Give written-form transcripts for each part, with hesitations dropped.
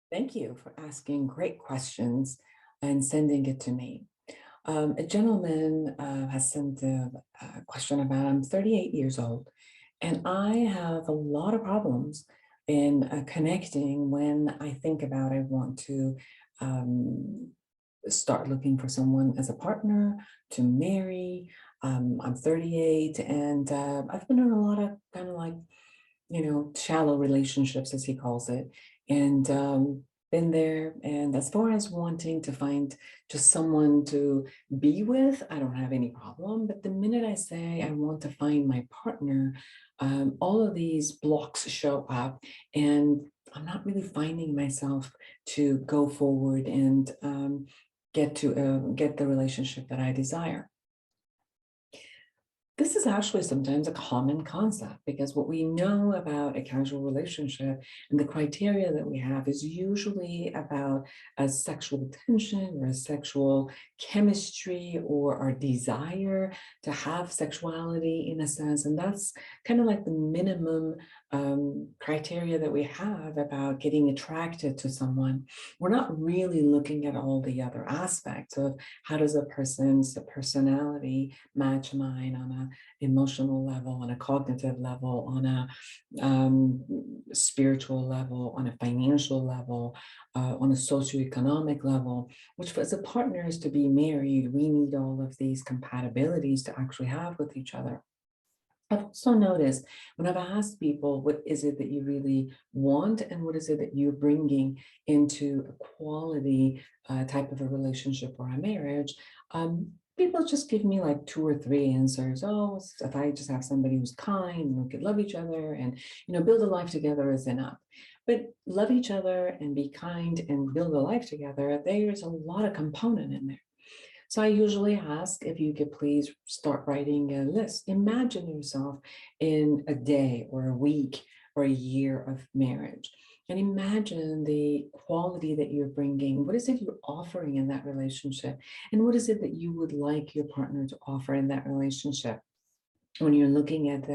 Thank you for asking great questions and sending it to me. A gentleman has sent a question about I'm 38 years old, and I have a lot of problems in connecting when I think about I want to um, start looking for someone as a partner to marry. I'm 38, and I've been in a lot of kind of like shallow relationships, as he calls it, and been there. And as far as wanting to find just someone to be with, I don't have any problem. But the minute I say I want to find my partner, all of these blocks show up, and I'm not really finding myself to go forward and get the relationship that I desire. This is actually sometimes a common concept because what we know about a casual relationship and the criteria that we have is usually about a sexual tension or a sexual chemistry or our desire to have sexuality in a sense. And that's kind of like the minimum criteria that we have about getting attracted to someone. We're not really looking at all the other aspects of how does a person's personality match mine on a emotional level, on a cognitive level, on a spiritual level, on a financial level, on a socioeconomic level, which as a partners to be married, we need all of these compatibilities to actually have with each other. I've also noticed when I've asked people, what is it that you really want and what is it that you're bringing into a quality type of a relationship or a marriage, people just give me like two or three answers. Oh, if I just have somebody who's kind and we could love each other and, build a life together is enough. But love each other and be kind and build a life together, there's a lot of component in there. So I usually ask if you could please start writing a list. Imagine yourself in a day or a week or a year of marriage. And imagine the quality that you're bringing. What is it you're offering in that relationship? And what is it that you would like your partner to offer in that relationship? When you're looking at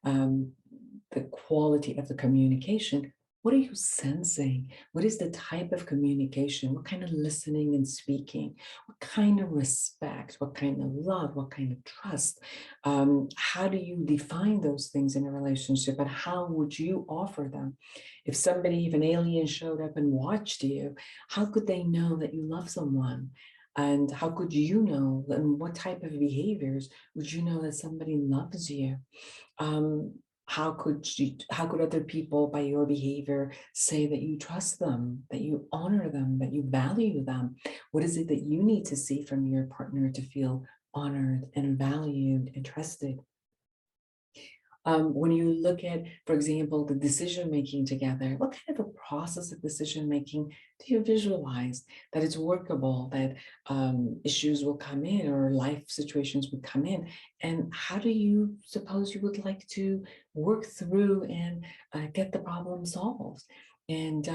the quality of the communication, what are you sensing? What is the type of communication? What kind of listening and speaking? What kind of respect? What kind of love? What kind of trust? How do you define those things in a relationship, and how would you offer them? If an alien showed up and watched you, how could they know that you love someone? And how could you know, and what type of behaviors would you know that somebody loves you? How could other people by your behavior say that you trust them, that you honor them, that you value them? What is it that you need to see from your partner to feel honored and valued and trusted? When you look at, for example, the decision making together, what kind of a process of decision making do you visualize that it's workable, that issues will come in or life situations would come in? And how do you suppose you would like to work through and get the problem solved? And,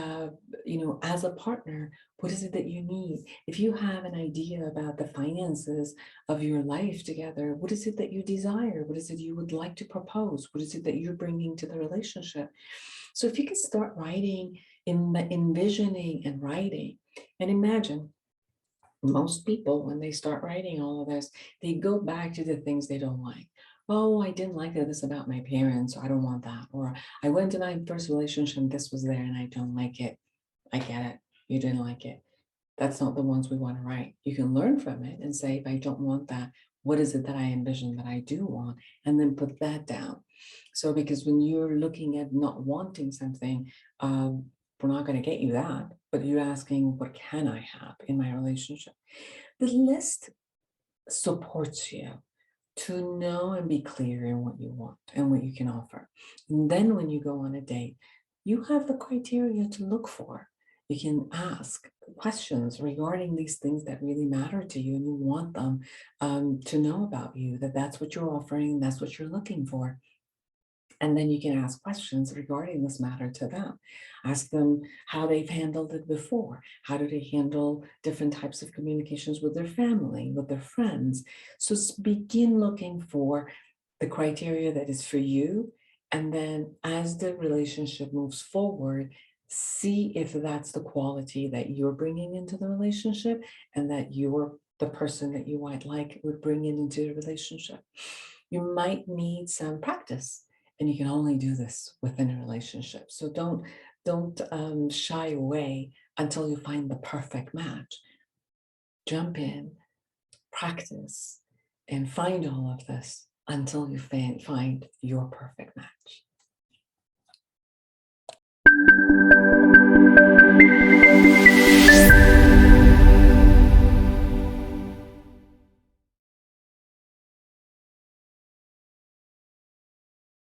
as a partner, what is it that you need? If you have an idea about the finances of your life together, what is it that you desire? What is it you would like to propose? What is it that you're bringing to the relationship? So if you can start writing, envisioning and writing, and imagine, most people, when they start writing all of this, they go back to the things they don't like. Oh, I didn't like this about my parents, so I don't want that. Or I went to my first relationship, this was there and I don't like it. I get it. You didn't like it. That's not the ones we want to write. You can learn from it and say, if I don't want that, what is it that I envision that I do want? And then put that down. So, because when you're looking at not wanting something, we're not going to get you that, but you're asking, what can I have in my relationship? The list supports you to know and be clear in what you want and what you can offer. And then when you go on a date, you have the criteria to look for. You can ask questions regarding these things that really matter to you, and you want them to know about you, that that's what you're offering, that's what you're looking for. And then you can ask questions regarding this matter to them. Ask them how they've handled it before. How do they handle different types of communications with their family, with their friends? So begin looking for the criteria that is for you. And then as the relationship moves forward, See if that's the quality that you're bringing into the relationship and that the person that you might like would bring into the relationship. You might need some practice, and you can only do this within a relationship. So don't shy away until you find the perfect match. Jump in, practice, and find all of this until you find your perfect match.